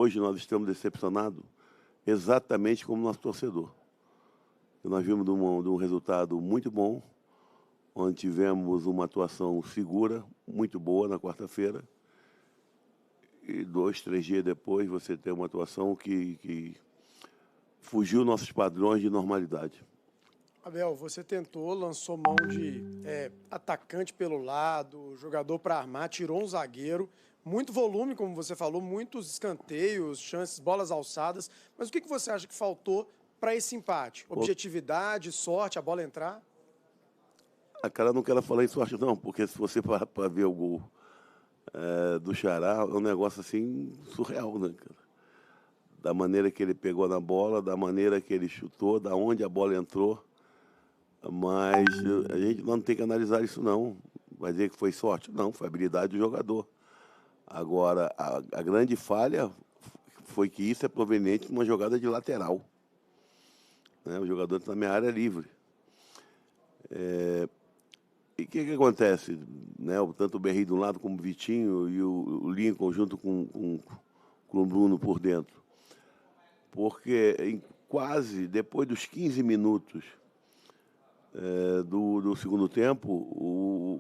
hoje nós estamos decepcionados exatamente como nosso torcedor. Nós vimos de um resultado muito bom, onde tivemos uma atuação segura, muito boa na quarta-feira, e 2, 3 dias depois você tem uma atuação que fugiu nossos padrões de normalidade. Abel, você tentou, lançou mão de atacante pelo lado, jogador para armar, tirou um zagueiro, muito volume, como você falou, muitos escanteios, chances, bolas alçadas. Mas o que você acha que faltou para esse empate? Objetividade, sorte, a bola entrar? A cara não quero falar em sorte não, porque se você para ver o gol do Xará, é um negócio assim surreal, né, cara? Da maneira que ele pegou na bola, da maneira que ele chutou, da onde a bola entrou. Mas a gente não tem que analisar isso não. Vai dizer que foi sorte? Não, foi habilidade do jogador. Agora, a grande falha foi que isso é proveniente de uma jogada de lateral. Né? O jogador está na minha área livre. E o que acontece? Né? Tanto o Berri de um lado como o Vitinho e o Lincoln junto com o Bruno por dentro. Porque depois dos 15 minutos do segundo tempo,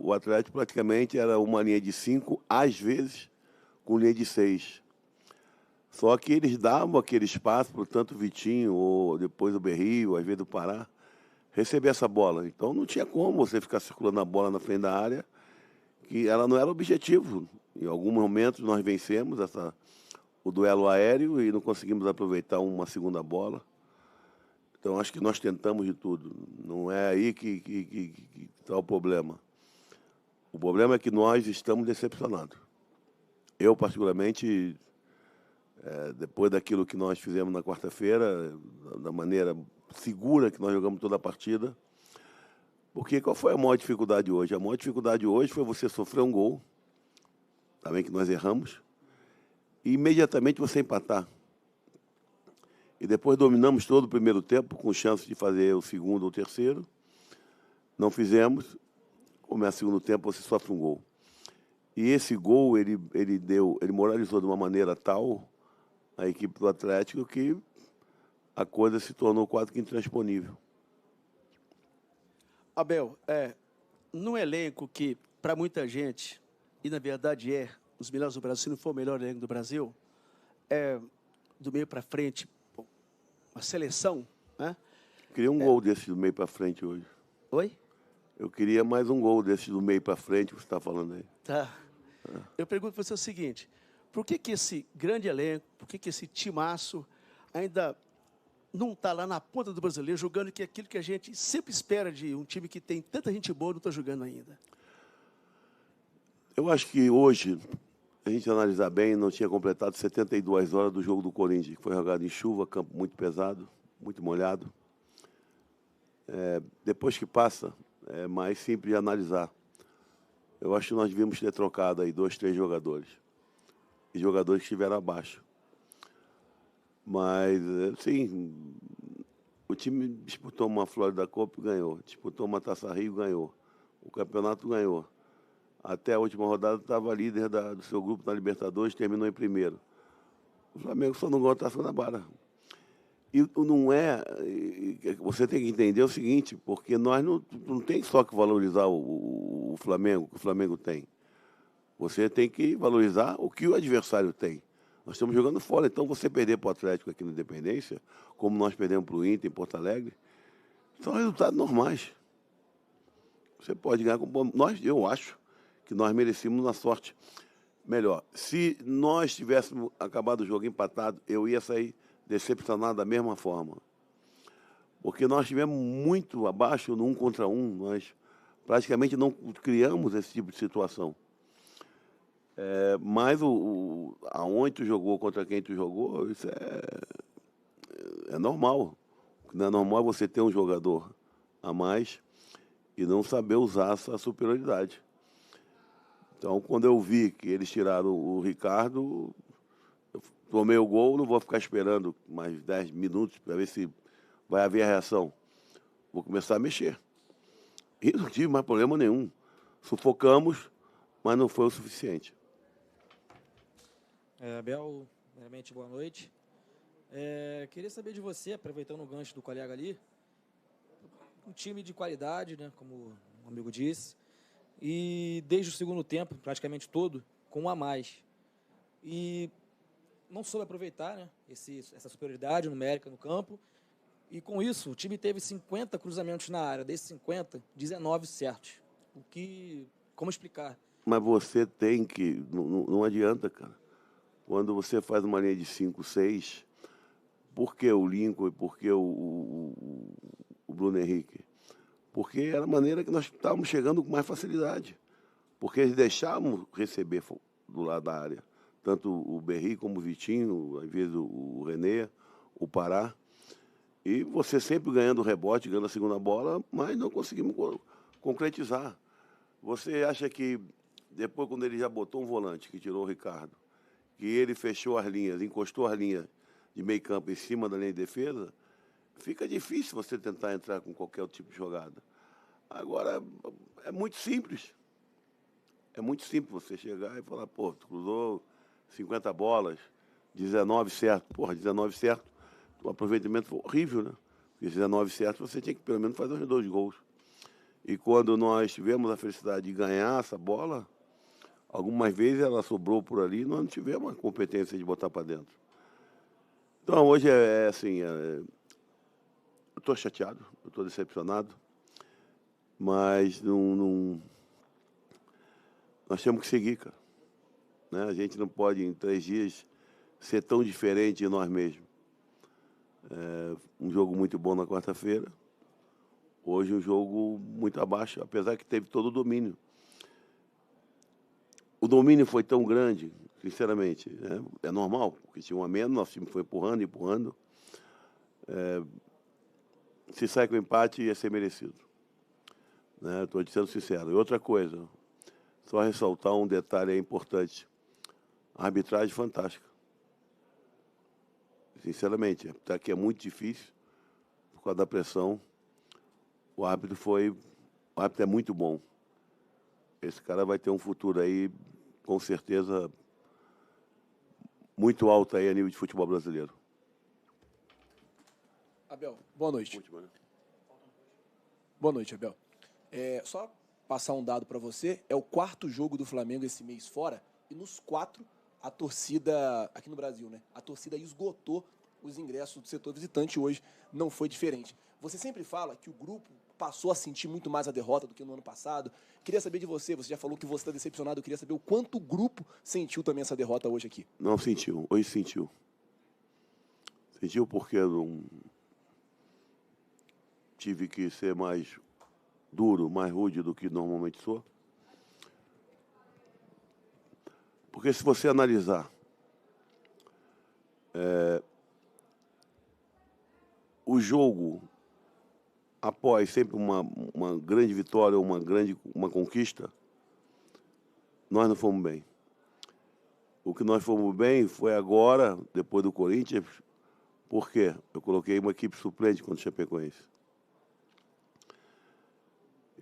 o Atlético praticamente era uma linha de 5, às vezes com linha de 6. Só que eles davam aquele espaço para tanto o Vitinho, ou depois o Berri, ou às vezes o Pará, receber essa bola. Então não tinha como você ficar circulando a bola na frente da área, que ela não era o objetivo. Em alguns momentos nós vencemos o duelo aéreo e não conseguimos aproveitar uma segunda bola. Então acho que nós tentamos de tudo. Não é aí que está o problema. O problema é que nós estamos decepcionados. Eu, particularmente, depois daquilo que nós fizemos na quarta-feira, da maneira segura que nós jogamos toda a partida, porque qual foi a maior dificuldade hoje? A maior dificuldade hoje foi você sofrer um gol, também que nós erramos, e imediatamente você empatar. E depois dominamos todo o primeiro tempo, com chance de fazer o segundo ou o terceiro. Não fizemos. Começa o segundo tempo, você sofre um gol. E esse gol, ele moralizou de uma maneira tal a equipe do Atlético que a coisa se tornou quase que intransponível. Abel, num elenco que, para muita gente, e na verdade os melhores do Brasil, se não for o melhor elenco do Brasil, do meio para frente, uma seleção, né? Queria um gol desse do meio para frente hoje. Oi? Eu queria mais um gol desse do meio para frente, que você está falando aí. Tá. Eu pergunto para você o seguinte, por que esse grande elenco, por que esse timaço ainda não está lá na ponta do brasileiro, jogando que aquilo que a gente sempre espera de um time que tem tanta gente boa, não está jogando ainda? Eu acho que hoje, a gente analisar bem, não tinha completado 72 horas do jogo do Corinthians, que foi jogado em chuva, campo muito pesado, muito molhado. Depois que passa, é mais simples de analisar. Eu acho que nós devíamos ter trocado aí 2, 3 jogadores. E jogadores que estiveram abaixo. Mas, sim, o time disputou uma Florida Cup e ganhou. Disputou uma Taça Rio e ganhou. O campeonato ganhou. Até a última rodada estava líder do seu grupo na Libertadores, terminou em primeiro. O Flamengo só não ganhou a Taça Guanabara. E não é... Você tem que entender o seguinte, porque nós não tem só que valorizar o Flamengo, que o Flamengo tem. Você tem que valorizar o que o adversário tem. Nós estamos jogando fora, então você perder para o Atlético aqui na Independência, como nós perdemos para o Inter em Porto Alegre, são resultados normais. Você pode ganhar com... Eu acho que nós merecemos na sorte melhor. Se nós tivéssemos acabado o jogo empatado, eu ia sair decepcionado da mesma forma. Porque nós estivemos muito abaixo no 1 contra 1, nós praticamente não criamos esse tipo de situação. Mas aonde tu jogou, contra quem tu jogou, isso é normal. O que não é normal é você ter um jogador a mais e não saber usar essa superioridade. Então, quando eu vi que eles tiraram o Ricardo, eu tomei o gol, não vou ficar esperando mais 10 minutos para ver se vai haver a reação. Vou começar a mexer. E não tive mais problema nenhum. Sufocamos, mas não foi o suficiente. Abel, Primeiramente, boa noite. Queria saber de você, aproveitando o gancho do colega ali, um time de qualidade, né, como o amigo disse, e desde o segundo tempo, praticamente todo, com um a mais. E não soube aproveitar, né, essa superioridade numérica no campo, e com isso o time teve 50 cruzamentos na área, desses 50, 19 certos. Como explicar? Mas você tem que... Não adianta, cara. Quando você faz uma linha de 5, 6, por que o Lincoln e por que o Bruno Henrique? Porque era a maneira que nós estávamos chegando com mais facilidade. Porque eles deixavam receber do lado da área. Tanto o Berry como o Vitinho, às vezes o René, o Pará. E você sempre ganhando o rebote, ganhando a segunda bola, mas não conseguimos concretizar. Você acha que depois, quando ele já botou um volante, que tirou o Ricardo, que ele fechou as linhas, encostou as linhas de meio campo em cima da linha de defesa, fica difícil você tentar entrar com qualquer tipo de jogada. Agora, é muito simples. É muito simples você chegar e falar, pô, tu cruzou 50 bolas, 19 certo. Porra, 19 certo, o aproveitamento foi horrível, né? Porque 19 certo, você tinha que pelo menos fazer os 2 gols. E quando nós tivemos a felicidade de ganhar essa bola, algumas vezes ela sobrou por ali e nós não tivemos a competência de botar para dentro. Então, hoje eu estou chateado, eu estou decepcionado, mas nós temos que seguir, cara. Né? A gente não pode, em 3 dias, ser tão diferente de nós mesmos. Um jogo muito bom na quarta-feira, hoje um jogo muito abaixo, apesar que teve todo o domínio. O domínio foi tão grande, sinceramente, né? É normal, porque tinha um a menos, nosso time foi empurrando. Se sai com empate, ia ser merecido. Estou dizendo sincero. E outra coisa, só ressaltar um detalhe importante. A arbitragem fantástica. Sinceramente, até que é muito difícil, por causa da pressão. O árbitro é muito bom. Esse cara vai ter um futuro aí, com certeza, muito alto aí a nível de futebol brasileiro. Abel, boa noite. Última, né? Boa noite, Abel. Só passar um dado para você, é o 4º jogo do Flamengo esse mês fora, e nos 4, a torcida, aqui no Brasil, né? A torcida esgotou os ingressos do setor visitante, hoje não foi diferente. Você sempre fala que o grupo passou a sentir muito mais a derrota do que no ano passado. Queria saber de você, você já falou que você está decepcionado, eu queria saber o quanto o grupo sentiu também essa derrota hoje aqui. Não sentiu, hoje sentiu. Sentiu porque eu não tive que ser mais duro, mais rude do que normalmente sou. Porque se você analisar o jogo após sempre uma grande vitória, uma conquista, nós não fomos bem. O que nós fomos bem foi agora, depois do Corinthians, porque eu coloquei uma equipe suplente contra o Chapecoense.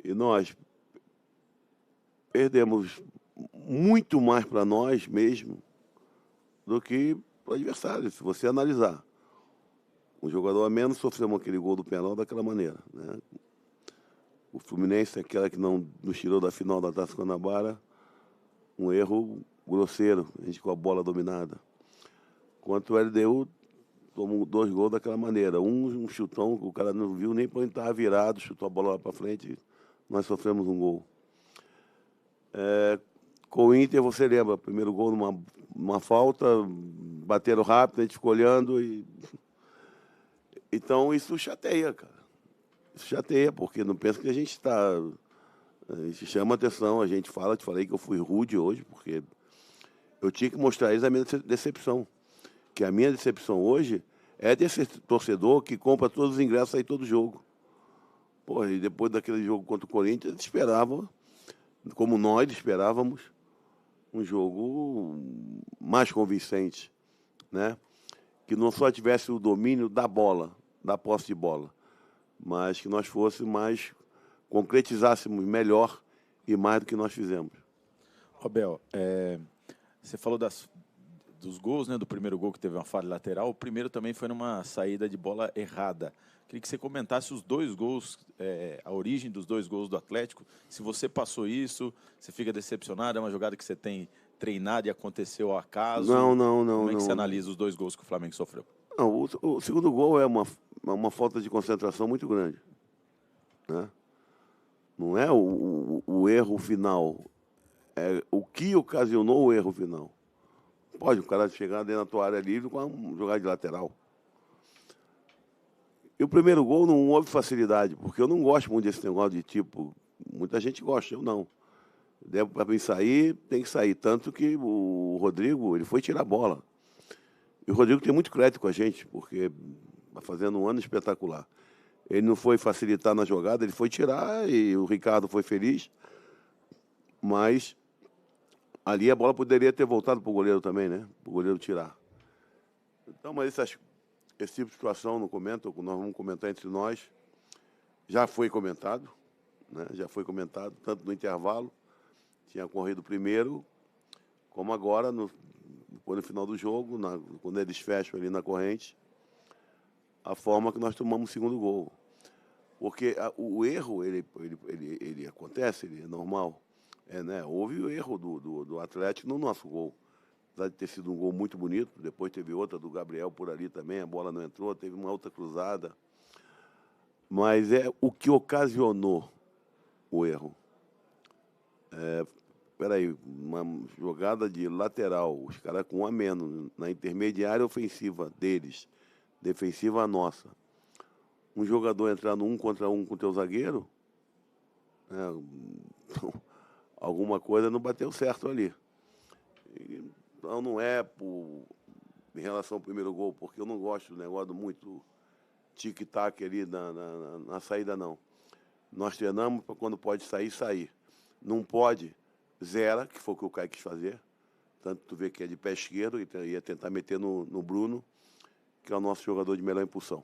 E nós perdemos muito mais para nós mesmos do que para o adversário, se você analisar. Um jogador a menos sofremos aquele gol do penal daquela maneira, né? O Fluminense, aquela que não nos tirou da final da Taça Guanabara, um erro grosseiro, a gente com a bola dominada. Quanto o LDU, tomou 2 gols daquela maneira. Um chutão que o cara não viu nem para onde estava virado, chutou a bola lá para frente, nós sofremos um gol. Com o Inter, você lembra, primeiro gol numa falta, bateram rápido, a gente ficou olhando e... Então, isso chateia, cara. Isso chateia, porque não pensa que a gente está... A gente chama atenção, a gente fala, te falei que eu fui rude hoje, porque eu tinha que mostrar a eles a minha decepção. Que a minha decepção hoje é desse torcedor que compra todos os ingressos aí todo jogo. Pô, e depois daquele jogo contra o Corinthians, eles esperavam, como nós esperávamos, um jogo mais convincente, né? Que não só tivesse o domínio da bola, da posse de bola, mas que nós fôssemos mais, concretizássemos melhor e mais do que nós fizemos. Abel, você falou dos gols, né? Do primeiro gol que teve uma falha lateral, o primeiro também foi numa saída de bola errada. Queria que você comentasse os dois gols, a origem dos dois gols do Atlético. Se você passou isso, você fica decepcionado, é uma jogada que você tem treinado e aconteceu ao acaso? Não. Como é que você não. analisa os dois gols que o Flamengo sofreu? Não, o segundo gol é uma falta de concentração muito grande, né? Não é o erro final, é o que ocasionou o erro final. Pode o cara chegar dentro da tua área livre com uma jogada de lateral. E o primeiro gol não houve facilidade, porque eu não gosto muito desse negócio de tipo, muita gente gosta, eu não. Para mim sair, tem que sair. Tanto que o Rodrigo, ele foi tirar a bola. E o Rodrigo tem muito crédito com a gente, porque está fazendo um ano espetacular. Ele não foi facilitar na jogada, ele foi tirar e o Ricardo foi feliz. Mas ali a bola poderia ter voltado para o goleiro também, né? Para o goleiro tirar. Então, mas esse tipo de situação não comento, nós vamos comentar entre nós. Já foi comentado, né? Já foi comentado, tanto no intervalo, tinha corrido primeiro, como agora, depois no final do jogo, quando eles fecham ali na corrente, a forma que nós tomamos o segundo gol. Porque o erro, ele acontece, ele é normal. Né? Houve o erro do Atlético no nosso gol. Apesar de ter sido um gol muito bonito, depois teve outra do Gabriel por ali também, a bola não entrou, teve uma outra cruzada. Mas é o que ocasionou o erro. Peraí, uma jogada de lateral, os caras com um a menos, na intermediária ofensiva deles, defensiva nossa. Um jogador entrar no 1 contra 1 com o teu zagueiro, alguma coisa não bateu certo ali. Então não é em relação ao primeiro gol, porque eu não gosto do negócio muito tic-tac ali na saída, não. Nós treinamos para quando pode sair, sair. Não pode, zera, que foi o que o Caio quis fazer. Tanto tu vê que é de pé esquerdo, e ia tentar meter no Bruno, que é o nosso jogador de melhor impulsão.